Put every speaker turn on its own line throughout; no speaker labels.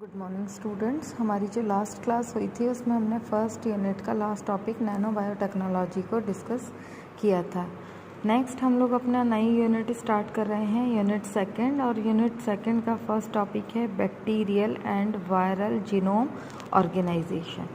Good morning students. हमारी जो last class हुई थी उसमें हमने फर्स्ट यूनिट का लास्ट टॉपिक नैनो बायोटेक्नोलॉजी को डिस्कस किया था। नेक्स्ट हम लोग अपना नई यूनिट स्टार्ट कर रहे हैं, यूनिट सेकंड, और यूनिट सेकंड का फर्स्ट टॉपिक है bacterial and viral genome organisation.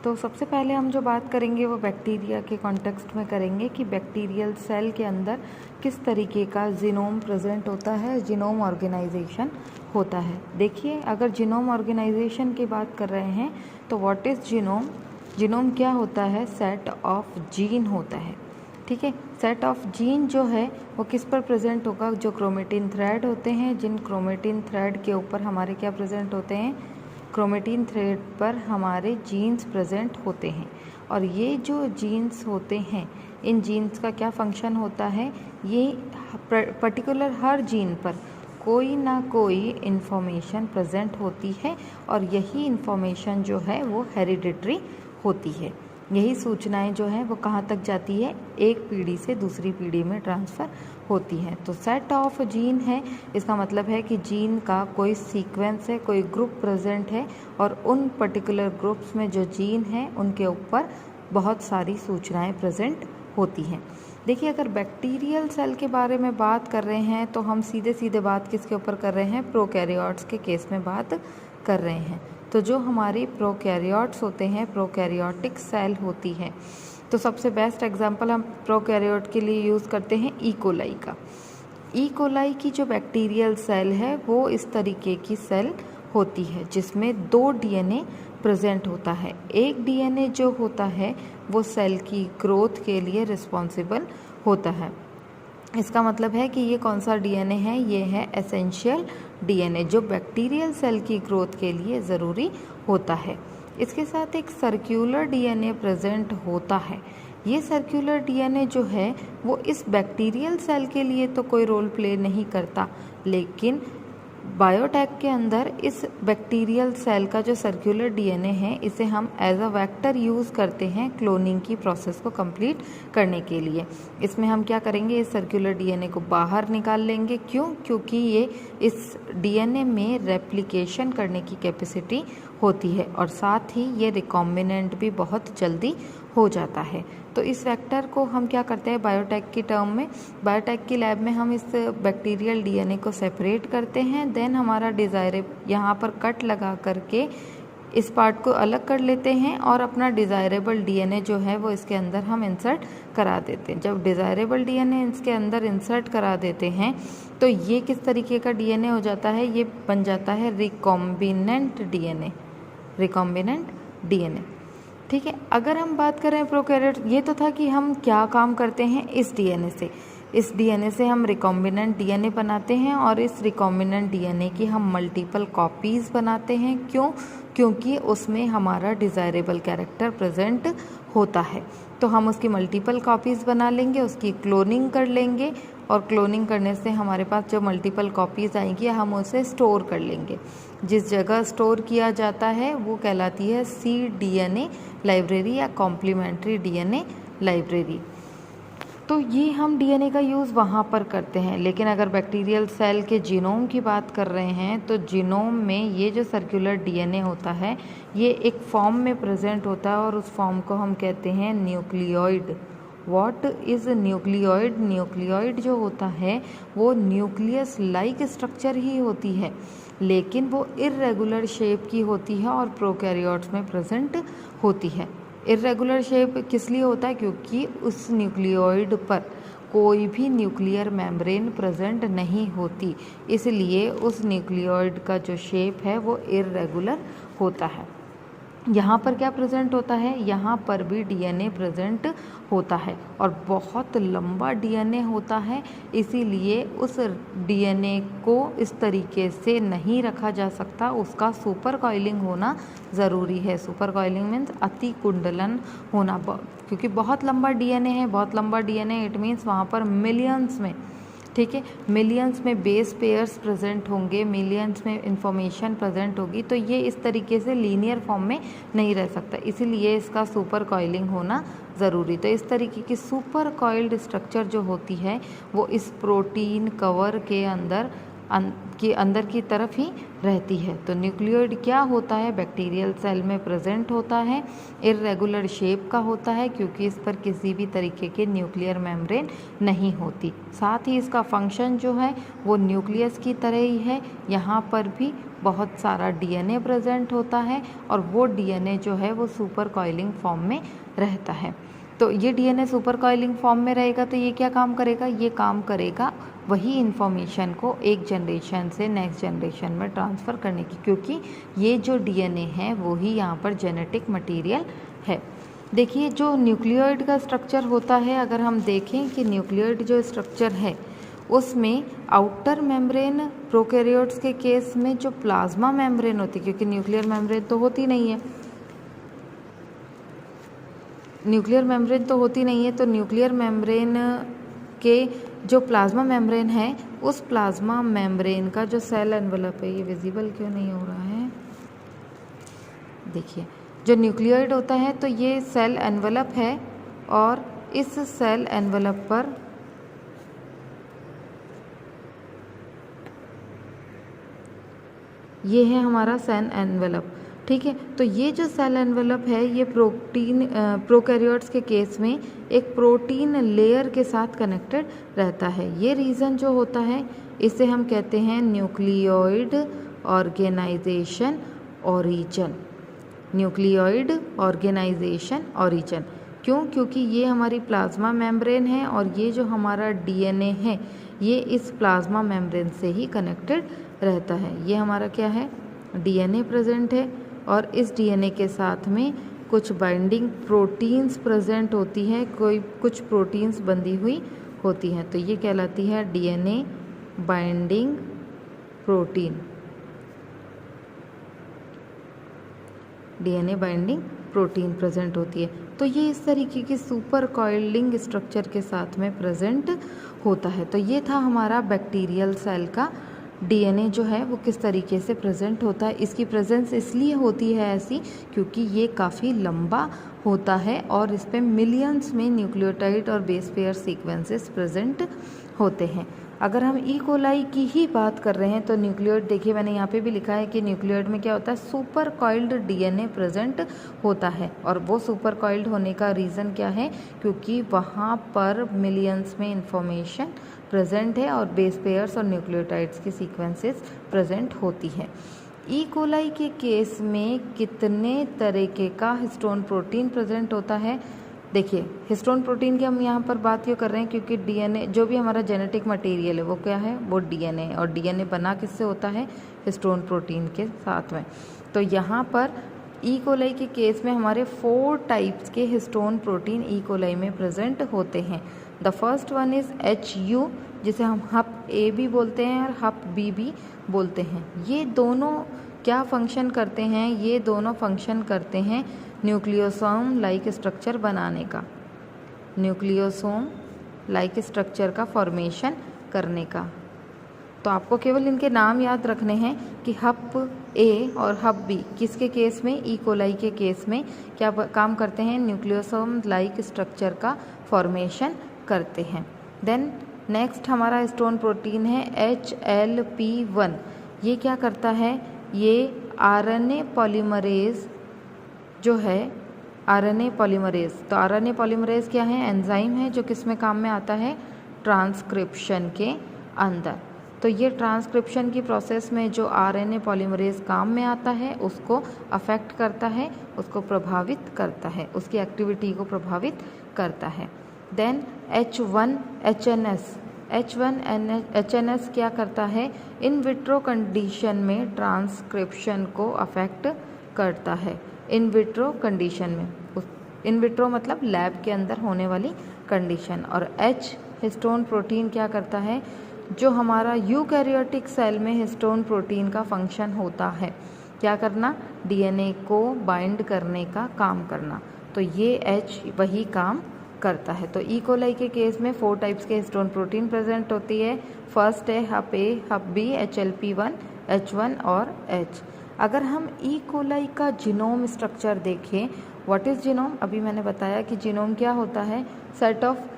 तो सबसे पहले हम जो बात करेंगे वो बैक्टीरिया के कॉन्टेक्स्ट में करेंगे कि बैक्टीरियल सेल के अंदर किस तरीके का जीनोम प्रेजेंट होता है, जीनोम ऑर्गेनाइजेशन होता है। देखिए, अगर जीनोम ऑर्गेनाइजेशन की बात कर रहे हैं तो व्हाट इज़ जीनोम? जीनोम क्या होता है? सेट ऑफ जीन होता है। ठीक है, सेट ऑफ जीन जो है वो किस पर प्रेजेंट होगा? जो क्रोमेटिन थ्रेड होते हैं, जिन क्रोमेटिन थ्रेड के ऊपर हमारे क्या प्रेजेंट होते हैं? क्रोमेटिन थ्रेड पर हमारे जीन्स प्रेजेंट होते हैं। और ये जो जीन्स होते हैं, इन जीन्स का क्या फंक्शन होता है? ये पर्टिकुलर हर जीन पर कोई ना कोई इन्फॉर्मेशन प्रेजेंट होती है और यही इन्फॉर्मेशन जो है वो हेरिडिटरी होती है। यही सूचनाएं जो हैं वो कहाँ तक जाती है? एक पीढ़ी से दूसरी पीढ़ी में ट्रांसफ़र होती हैं। तो सेट ऑफ जीन है, इसका मतलब है कि जीन का कोई सीक्वेंस है, कोई ग्रुप प्रेजेंट है और उन पर्टिकुलर ग्रुप्स में जो जीन हैं उनके ऊपर बहुत सारी सूचनाएं प्रेजेंट होती हैं। देखिए, अगर बैक्टीरियल सेल के बारे में बात कर रहे हैं तो हम सीधे सीधे बात किसके ऊपर कर रहे हैं? प्रोकैरियोट्स के केस में बात कर रहे हैं। तो जो हमारी प्रोकैरियोट्स होते हैं, प्रोकैरियोटिक सेल होती है, तो सबसे बेस्ट एग्जांपल हम प्रोकैरियोट के लिए यूज़ करते हैं ई कोलाई का। ई कोलाई की जो बैक्टीरियल सेल है वो इस तरीके की सेल होती है जिसमें 2 डीएनए प्रेजेंट होता है। एक डीएनए जो होता है वो सेल की ग्रोथ के लिए रिस्पॉन्सिबल होता है। इसका मतलब है कि ये कौन सा डीएनए है? ये है एसेंशियल डीएनए, जो बैक्टीरियल सेल की ग्रोथ के लिए ज़रूरी होता है। इसके साथ एक सर्कुलर डीएनए प्रेजेंट होता है। ये सर्कुलर डीएनए जो है वो इस बैक्टीरियल सेल के लिए तो कोई रोल प्ले नहीं करता, लेकिन बायोटेक के अंदर इस बैक्टीरियल सेल का जो सर्कुलर डीएनए है इसे हम एज अ वेक्टर यूज़ करते हैं क्लोनिंग की प्रोसेस को कंप्लीट करने के लिए। इसमें हम क्या करेंगे? इस सर्कुलर डीएनए को बाहर निकाल लेंगे। क्यों? क्योंकि ये इस डीएनए में रेप्लिकेशन करने की कैपेसिटी होती है और साथ ही ये रिकॉम्बिनेंट भी बहुत जल्दी हो जाता है। तो इस वेक्टर को हम क्या करते हैं बायोटेक की टर्म में? बायोटेक की लैब में हम इस बैक्टीरियल डीएनए को सेपरेट करते हैं, देन हमारा डिज़ायरेबल यहाँ पर कट लगा करके इस पार्ट को अलग कर लेते हैं और अपना डिज़ायरेबल डीएनए जो है वो इसके अंदर हम इंसर्ट करा देते हैं। जब डिज़ायरेबल डीएनए इसके अंदर इंसर्ट करा देते हैं तो ये किस तरीके का डीएनए हो जाता है? ये बन जाता है रिकॉम्बिनेंट डीएनए, रिकॉम्बिनेंट डीएनए। ठीक है, अगर हम बात करें प्रोकैरियोट, ये तो था कि हम क्या काम करते हैं इस डीएनए से। इस डीएनए से हम रिकॉम्बिनेंट डीएनए बनाते हैं और इस रिकॉम्बिनेंट डीएनए की हम मल्टीपल कॉपीज़ बनाते हैं। क्यों? क्योंकि उसमें हमारा डिज़ायरेबल कैरेक्टर प्रेजेंट होता है। तो हम उसकी मल्टीपल कॉपीज़ बना लेंगे, उसकी क्लोनिंग कर लेंगे और क्लोनिंग करने से हमारे पास जो मल्टीपल कॉपीज़ आएंगी हम उसे स्टोर कर लेंगे। जिस जगह स्टोर किया जाता है वो कहलाती है cDNA लाइब्रेरी या कॉम्प्लीमेंट्री डीएनए लाइब्रेरी। तो ये हम डीएनए का यूज़ वहाँ पर करते हैं। लेकिन अगर बैक्टीरियल सेल के जीनोम की बात कर रहे हैं तो जीनोम में ये जो सर्कुलर डीएनए होता है ये एक फॉर्म में प्रेजेंट होता है और उस फॉर्म को हम कहते हैं nucleoid. What is nucleoid? Nucleoid जो होता है वो न्यूक्लियस लाइक स्ट्रक्चर ही होती है, लेकिन वो इर्रेगुलर शेप की होती है और प्रोकैरियोट्स में प्रेजेंट होती है। इर्रेगुलर शेप किस लिए होता है? क्योंकि उस न्यूक्लियोइड पर कोई भी न्यूक्लियर मेम्ब्रेन प्रेजेंट नहीं होती, इसलिए उस न्यूक्लियोइड का जो शेप है वो इर्रेगुलर होता है। यहाँ पर क्या प्रेजेंट होता है? यहाँ पर भी डीएनए प्रेजेंट होता है और बहुत लंबा डीएनए होता है, इसीलिए उस डीएनए को इस तरीके से नहीं रखा जा सकता, उसका सुपर कॉइलिंग होना ज़रूरी है। सुपर कॉइलिंग मीन्स अति कुंडलन होना, क्योंकि बहुत लंबा डीएनए है। बहुत लंबा डीएनए इट मीन्स वहाँ पर मिलियंस में, ठीक है, मिलियंस में बेस पेयर्स प्रेजेंट होंगे, मिलियंस में इंफॉर्मेशन प्रेजेंट होगी, तो ये इस तरीके से लीनियर फॉर्म में नहीं रह सकता, इसीलिए इसका सुपर कॉइलिंग होना ज़रूरी। तो इस तरीके की सुपर कॉइल्ड स्ट्रक्चर जो होती है वो इस प्रोटीन कवर के अंदर के अंदर की तरफ ही रहती है। तो न्यूक्लियोइड क्या होता है, बैक्टीरियल सेल में प्रेजेंट होता है, इर्रेगुलर शेप का होता है क्योंकि इस पर किसी भी तरीके के न्यूक्लियर मेम्ब्रेन नहीं होती। साथ ही इसका फंक्शन जो है वो न्यूक्लियस की तरह ही है। यहाँ पर भी बहुत सारा डीएनए प्रेजेंट होता है और वो डीएनए जो है वो सुपर कॉइलिंग फॉर्म में रहता है। तो ये डीएनए सुपर कॉइलिंग फॉर्म में रहेगा तो ये क्या काम करेगा, ये काम करेगा वही इन्फॉर्मेशन को एक जनरेशन से नेक्स्ट जनरेशन में ट्रांसफ़र करने की, क्योंकि ये जो डीएनए है वो ही यहाँ पर जेनेटिक मटेरियल है। देखिए जो न्यूक्लियोइड का स्ट्रक्चर होता है, अगर हम देखें कि न्यूक्लियोइड जो स्ट्रक्चर है उसमें आउटर मेम्ब्रेन प्रोकैरियोट्स के केस में जो प्लाज्मा मेम्ब्रेन होती है, क्योंकि न्यूक्लियर मेम्ब्रेन तो होती नहीं है, तो न्यूक्लियर मेम्ब्रेन के जो प्लाज्मा मेम्ब्रेन है उस प्लाज्मा मेम्ब्रेन का जो सेल एनवलप है, ये विजिबल क्यों नहीं हो रहा है, देखिए जो न्यूक्लियोइड होता है तो ये सेल एनवलप है और इस सेल एनवलप पर ये है हमारा सेल एनवलप, ठीक है। तो ये जो सेल एनवलप है ये प्रोकैरियोट्स के केस में एक प्रोटीन लेयर के साथ कनेक्टेड रहता है। ये रीजन जो होता है इसे हम कहते हैं nucleoid organisation origin. Nucleoid organisation origin क्यों, क्योंकि ये हमारी प्लाज्मा मेम्ब्रेन है और ये जो हमारा डीएनए है ये इस प्लाज्मा मेम्ब्रेन से ही कनेक्टेड रहता है। ये हमारा क्या है, डीएनए प्रेजेंट है और इस डीएनए के साथ में कुछ बाइंडिंग प्रोटीन्स प्रेजेंट होती है, कुछ प्रोटीन्स बंधी हुई होती हैं, तो ये कहलाती है DNA binding protein. DNA binding protein present होती है, तो ये इस तरीके की सुपर कॉइलिंग स्ट्रक्चर के साथ में प्रेजेंट होता है। तो ये था हमारा बैक्टीरियल सेल का डीएनए जो है वो किस तरीके से प्रेजेंट होता है। इसकी प्रेजेंस इसलिए होती है ऐसी क्योंकि ये काफ़ी लंबा होता है और इस पे मिलियंस में न्यूक्लियोटाइड और बेस पेयर सीक्वेंसेस प्रेजेंट होते हैं। अगर हम ई कोलाई की ही बात कर रहे हैं तो न्यूक्लियोइड, देखिए मैंने यहाँ पे भी लिखा है कि न्यूक्लियोइड में क्या होता है, सुपर कॉइल्ड डीएनए प्रेजेंट होता है। और वो सुपर कॉइल्ड होने का रीज़न क्या है, क्योंकि वहाँ पर मिलियंस में इंफॉर्मेशन प्रेजेंट है और बेस पेयर्स और न्यूक्लियोटाइड्स की सीक्वेंसेस प्रेजेंट होती है। ई कोलाई के केस में कितने तरीके का हिस्टोन प्रोटीन प्रेजेंट होता है, देखिए हिस्टोन प्रोटीन की हम यहाँ पर बात क्यों कर रहे हैं, क्योंकि डीएनए जो भी हमारा जेनेटिक मटेरियल है वो क्या है, वो डीएनए, और डीएनए बना किससे होता है, हिस्टोन प्रोटीन के साथ में। तो यहाँ पर ई कोलाई के केस में हमारे 4 टाइप्स के हिस्टोन प्रोटीन ई कोलाई में प्रेजेंट होते हैं। The first one is HU, जिसे हम हप ए भी बोलते हैं और हप बी भी बोलते हैं। ये दोनों क्या फंक्शन करते हैं, ये दोनों फंक्शन करते हैं न्यूक्लियोसोम लाइक स्ट्रक्चर बनाने का, न्यूक्लियोसोम लाइक स्ट्रक्चर का फॉर्मेशन करने का। तो आपको केवल इनके नाम याद रखने हैं कि हप ए और हप बी किसके केस में, ई कोलाई के केस में क्या काम करते हैं, न्यूक्लियोसोम लाइक स्ट्रक्चर का फॉर्मेशन करते हैं। देन नेक्स्ट हमारा हिस्टोन प्रोटीन है HLP1। ये क्या करता है, ये आरएनए पॉलीमरेज जो है, आरएनए पॉलीमरेज, तो आरएनए पॉलीमरेज क्या है, एंजाइम है जो किस में काम में आता है, ट्रांसक्रिप्शन के अंदर। तो ये ट्रांसक्रिप्शन की प्रोसेस में जो आरएनए पॉलीमरेज काम में आता है उसको अफेक्ट करता है, उसको प्रभावित करता है, उसकी एक्टिविटी को प्रभावित करता है। देन H1HNS क्या करता है, इन विट्रो कंडीशन में ट्रांसक्रिप्शन को अफेक्ट करता है। इन विट्रो कंडीशन में, इन विट्रो मतलब लैब के अंदर होने वाली कंडीशन। और H हिस्टोन प्रोटीन क्या करता है, जो हमारा यूकैरियोटिक सेल में हिस्टोन प्रोटीन का फंक्शन होता है, क्या करना, डीएनए को बाइंड करने का काम करना। तो ये H वही काम करता है। तो ई कोलाई के केस में 4 टाइप्स के हिस्टोन प्रोटीन प्रेजेंट होती है। फर्स्ट है हप ए, हप बी, HLP1, H1 और H। अगर हम ई कोलाई का जीनोम स्ट्रक्चर देखें, व्हाट इज़ जीनोम, अभी मैंने बताया कि जीनोम क्या होता है, सेट ऑफ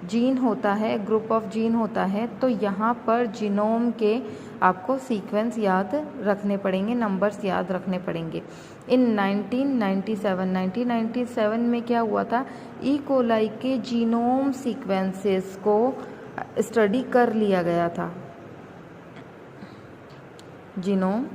जीन होता है, ग्रुप ऑफ जीन होता है, तो यहाँ पर जीनोम के आपको सीक्वेंस याद रखने पड़ेंगे, नंबर्स याद रखने पड़ेंगे। इन 1997 में क्या हुआ था, ई कोलाई के जीनोम सीक्वेंसेस को स्टडी कर लिया गया था, जीनोम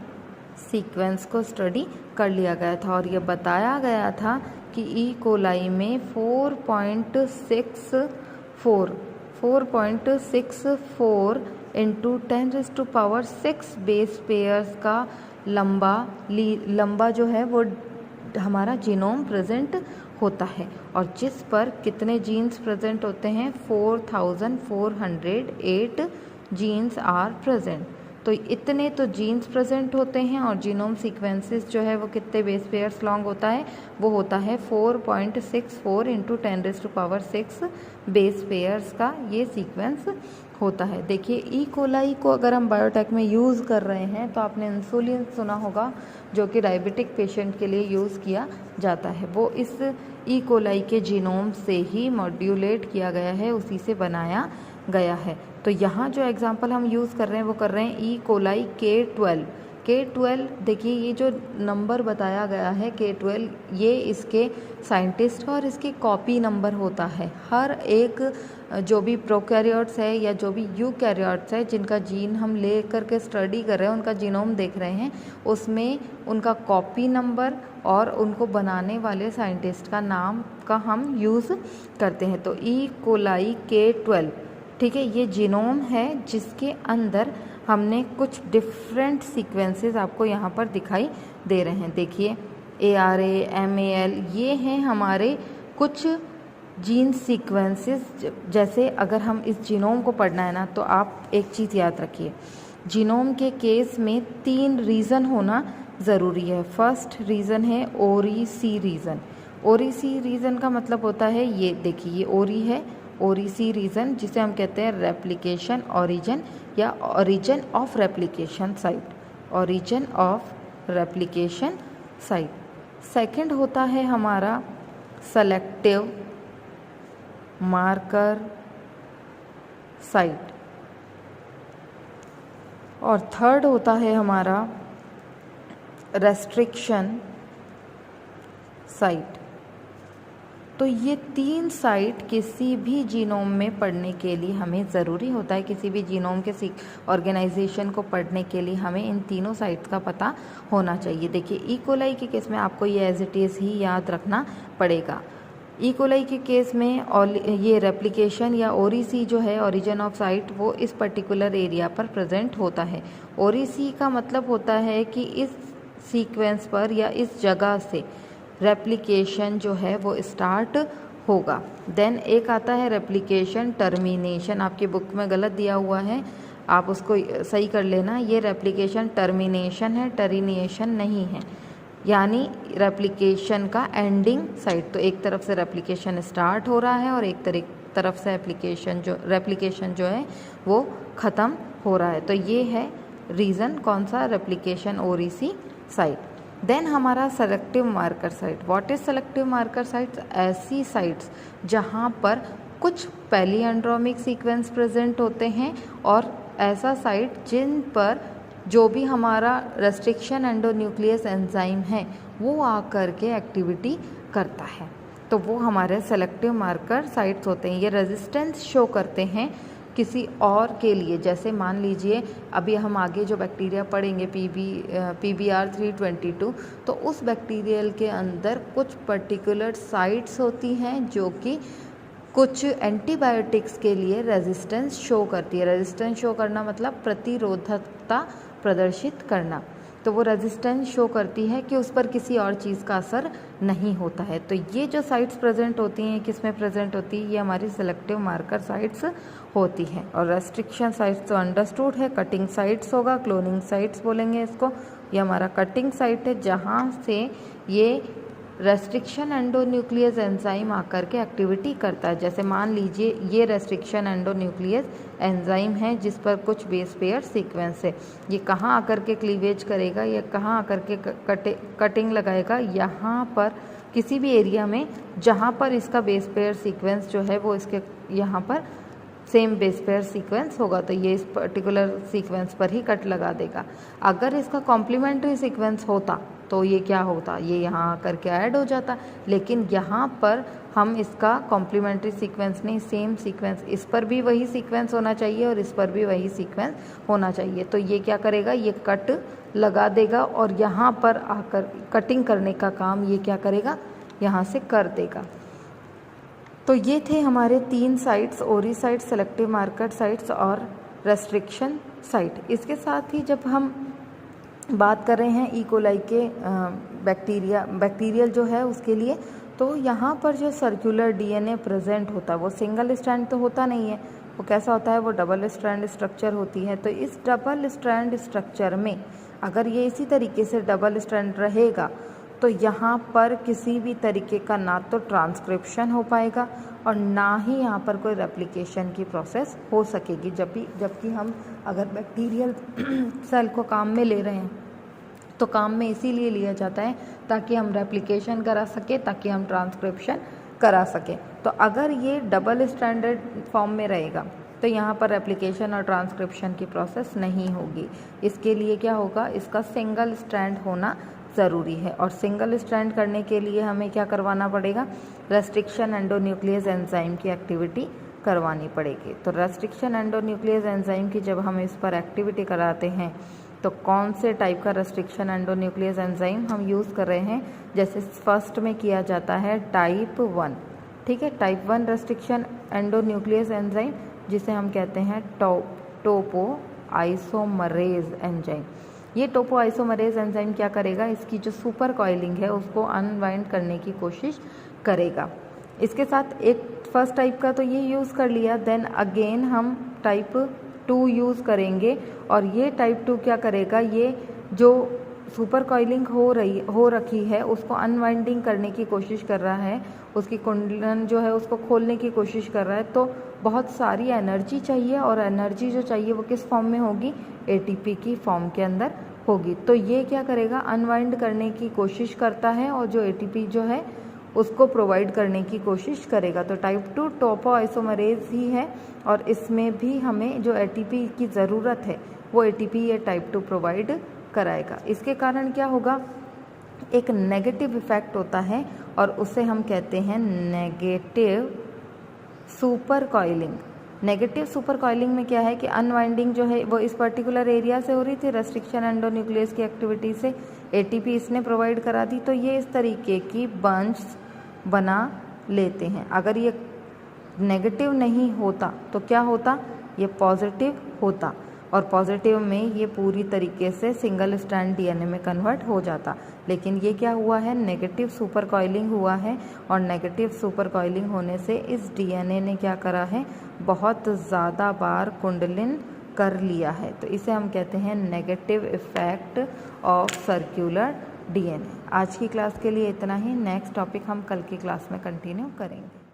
सीक्वेंस को स्टडी कर लिया गया था और ये बताया गया था कि ई कोलाई में 4.64 इंटू 10⁻⁶ बेस पेयर्स का लंबा जो है वो हमारा जीनोम प्रेजेंट होता है, और जिस पर कितने जीन्स प्रेजेंट होते हैं, 4408 जीन्स आर प्रेजेंट। तो इतने तो जीन्स प्रेजेंट होते हैं और जीनोम सीक्वेंसेस जो है वो कितने बेस पेयर्स लॉन्ग होता है, वो होता है 4.64 इंटू 10⁻⁶ बेस पेयर्स का ये सीक्वेंस होता है। देखिए ई कोलाई को अगर हम बायोटेक में यूज़ कर रहे हैं तो आपने इंसुलिन सुना होगा, जो कि डायबिटिक पेशेंट के लिए यूज़ किया जाता है, वो इस ई कोलाई के जीनोम से ही मॉड्यूलेट किया गया है, उसी से बनाया गया है। तो यहाँ जो एग्जांपल हम यूज़ कर रहे हैं वो कर रहे हैं ई कोलाई K12। देखिए ये जो नंबर बताया गया है K12, ये इसके साइंटिस्ट का और इसके कॉपी नंबर होता है। हर एक जो भी प्रोकैरियोट्स है या जो भी यूकैरियोट्स है जिनका जीन हम ले करके स्टडी कर रहे हैं, उनका जीनोम देख रहे हैं, उसमें उनका कॉपी नंबर और उनको बनाने वाले साइंटिस्ट का नाम का हम यूज़ करते हैं। तो ई कोलाई K12, ठीक है, ये जीनोम है जिसके अंदर हमने कुछ डिफरेंट सीक्वेंसेस आपको यहाँ पर दिखाई दे रहे हैं। देखिए ARA, MAL, ये हैं हमारे कुछ जीन सीक्वेंसेस। जैसे अगर हम इस जीनोम को पढ़ना है ना, तो आप एक चीज़ याद रखिए, जीनोम के केस में 3 रीज़न होना ज़रूरी है। फर्स्ट रीज़न है ओरी-सी रीज़न। ओरी-सी रीज़न का मतलब होता है, ये देखिए ये ओरी है, ओरी-सी रीज़न, जिसे हम कहते हैं रेप्लिकेशन ओरिजिन या origin of replication site, origin of replication site. Second होता है हमारा सेलेक्टिव मार्कर साइट, और थर्ड होता है हमारा रेस्ट्रिक्शन साइट। तो ये 3 साइट किसी भी जीनोम में पढ़ने के लिए हमें ज़रूरी होता है, किसी भी जीनोम के ऑर्गेनाइजेशन को पढ़ने के लिए हमें इन तीनों साइट्स का पता होना चाहिए। देखिए ई कोलाई के केस में आपको ये एज इट इज़ ही याद रखना पड़ेगा। ई कोलाई के केस में और ये रेप्लिकेशन या ओरी-सी जो है, ओरिजिन ऑफ साइट, वो इस पर्टिकुलर एरिया पर प्रेजेंट होता है। ओरी-सी का मतलब होता है कि इस सीक्वेंस पर या इस जगह से रेप्लिकेशन जो है वो स्टार्ट होगा। देन एक आता है रेप्लिकेशन टर्मिनेशन, आपकी बुक में गलत दिया हुआ है, आप उसको सही कर लेना। ये रेप्लिकेशन टर्मिनेशन है, टर्मिनेशन नहीं है, यानी रेप्लिकेशन का एंडिंग साइट। तो एक तरफ से रेप्लिकेशन स्टार्ट हो रहा है और एक तरफ से रेप्लिकेशन जो है वो ख़त्म हो रहा है। तो ये है रीज़न, कौन सा, रेप्लिकेशन ओरी-सी साइट। देन हमारा selective marker site. What is selective marker sites? ऐसी साइट्स जहाँ पर कुछ पैलिएंड्रोमिक सीक्वेंस प्रेजेंट होते हैं, और ऐसा साइट जिन पर जो भी हमारा रेस्ट्रिक्शन एंडोन्यूक्लियस एंजाइम है वो आकर के एक्टिविटी करता है, तो वो हमारे सेलेक्टिव मार्कर साइट्स होते हैं। ये रेजिस्टेंस शो करते हैं किसी और के लिए। जैसे मान लीजिए अभी हम आगे जो बैक्टीरिया पढ़ेंगे PBr322, तो उस बैक्टीरियल के अंदर कुछ पर्टिकुलर साइट्स होती हैं जो कि कुछ एंटीबायोटिक्स के लिए रेजिस्टेंस शो करती है। रेजिस्टेंस शो करना मतलब प्रतिरोधकता प्रदर्शित करना। तो वो रेजिस्टेंस शो करती है कि उस पर किसी और चीज़ का असर नहीं होता है। तो ये जो साइट्स प्रेजेंट होती हैं, किस में प्रेजेंट होती है? ये हमारी सेलेक्टिव मार्कर साइट्स होती हैं। और रेस्ट्रिक्शन साइट्स तो अंडरस्टूड है, कटिंग साइट्स होगा, क्लोनिंग साइट्स बोलेंगे इसको। ये हमारा कटिंग साइट है जहाँ से ये रेस्ट्रिक्शन एंडोन्यूक्लियस एंजाइम आकर के एक्टिविटी करता है। जैसे मान लीजिए ये रेस्ट्रिक्शन एंडोन्यूक्लियस एंजाइम है जिस पर कुछ बेस पेयर सीक्वेंस है। ये कहाँ आकर के क्लीवेज करेगा, ये कहाँ आकर के कटिंग लगाएगा? यहाँ पर किसी भी एरिया में जहाँ पर इसका बेस पेयर सीक्वेंस जो है वो इसके यहाँ पर सेम बेस पेयर सीक्वेंस होगा तो ये इस पर्टिकुलर सीक्वेंस पर ही कट लगा देगा। अगर इसका कॉम्प्लीमेंट्री सीक्वेंस होता तो ये क्या होता, ये यहाँ आकर के ऐड हो जाता, लेकिन यहाँ पर हम इसका कॉम्प्लीमेंट्री सीक्वेंस नहीं, सेम सीक्वेंस, इस पर भी वही सीक्वेंस होना चाहिए और इस पर भी वही सीक्वेंस होना चाहिए। तो ये क्या करेगा, ये कट लगा देगा और यहाँ पर आकर कटिंग करने का काम ये क्या करेगा, यहाँ से कर देगा। तो ये थे हमारे 3 साइट्स, ओरी साइट, सेलेक्टिव मार्कर साइट्स और रेस्ट्रिक्शन साइट। इसके साथ ही जब हम बात कर रहे हैं ई कोलाई के बैक्टीरियल जो है उसके लिए, तो यहाँ पर जो सर्कुलर डीएनए प्रेजेंट होता है वो सिंगल स्ट्रैंड तो होता नहीं है, वो कैसा होता है, वो डबल स्ट्रैंड स्ट्रक्चर होती है। तो इस डबल स्ट्रैंड स्ट्रक्चर में अगर ये इसी तरीके से डबल स्ट्रैंड रहेगा तो यहाँ पर किसी भी तरीके का ना तो ट्रांसक्रिप्शन हो पाएगा और ना ही यहाँ पर कोई रेप्लिकेशन की प्रोसेस हो सकेगी। जबकि हम अगर बैक्टीरियल सेल को काम में ले रहे हैं तो काम में इसीलिए लिया जाता है ताकि हम रेप्लिकेशन करा सके, ताकि हम ट्रांसक्रिप्शन करा सके। तो अगर ये डबल स्टैंडर्ड फॉर्म में रहेगा तो यहाँ पर रेप्लिकेशन और ट्रांसक्रिप्शन की प्रोसेस नहीं होगी। इसके लिए क्या होगा, इसका सिंगल स्ट्रैंड होना ज़रूरी है और सिंगल स्ट्रैंड करने के लिए हमें क्या करवाना पड़ेगा, रेस्ट्रिक्शन एंडोन्यूक्लियस एंजाइम की एक्टिविटी करवानी पड़ेगी। तो रेस्ट्रिक्शन एंडोन्यूक्लियस एंजाइम की जब हम इस पर एक्टिविटी कराते हैं तो कौन से टाइप का रेस्ट्रिक्शन एंडोन्यूक्लियस एंजाइम हम यूज़ कर रहे हैं, जैसे फर्स्ट में किया जाता है टाइप 1, ठीक है, टाइप 1 रेस्ट्रिक्शन एंडोन्यूक्लियस एंजाइम जिसे हम कहते हैं टोपो आइसोमरेज एंजाइम। ये टोपो आइसोमरेज एंजाइम क्या करेगा, इसकी जो सुपर कॉइलिंग है उसको अनवाइंड करने की कोशिश करेगा। इसके साथ एक फर्स्ट टाइप का तो ये यूज़ कर लिया, देन अगेन हम टाइप 2 यूज़ करेंगे और ये टाइप 2 क्या करेगा, ये जो सुपर कॉइलिंग हो रखी है उसको अनवाइंडिंग करने की कोशिश कर रहा है, उसकी कुंडलन जो है उसको खोलने की कोशिश कर रहा है। तो बहुत सारी एनर्जी चाहिए और एनर्जी जो चाहिए वो किस फॉर्म में होगी, एटीपी की फॉर्म के अंदर होगी। तो ये क्या करेगा, अनवाइंड करने की कोशिश करता है और जो एटीपी जो है उसको प्रोवाइड करने की कोशिश करेगा। तो टाइप 2 टोपो आइसोमरेज ही है और इसमें भी हमें जो एटीपी की ज़रूरत है वो एटीपी ये टाइप 2 प्रोवाइड कराएगा। इसके कारण क्या होगा, एक नेगेटिव इफेक्ट होता है और उसे हम कहते हैं negative super coiling. Negative super coiling में क्या है कि अनवाइंडिंग जो है वो इस पर्टिकुलर एरिया से हो रही थी, रेस्ट्रिक्शन एंडोन्यूक्लियस की एक्टिविटी से एटीपी इसने प्रोवाइड करा दी, तो ये इस तरीके की बंच बना लेते हैं। अगर ये नेगेटिव नहीं होता तो क्या होता, ये पॉजिटिव होता और पॉजिटिव में ये पूरी तरीके से सिंगल स्ट्रैंड डीएनए में कन्वर्ट हो जाता। लेकिन ये क्या हुआ है, नेगेटिव सुपर कॉइलिंग हुआ है और नेगेटिव सुपर कॉइलिंग होने से इस डीएनए ने क्या करा है, बहुत ज़्यादा बार कुंडलिन कर लिया है। तो इसे हम कहते हैं negative effect of circular DNA. आज की क्लास के लिए इतना ही, नेक्स्ट टॉपिक हम कल की क्लास में कंटिन्यू करेंगे।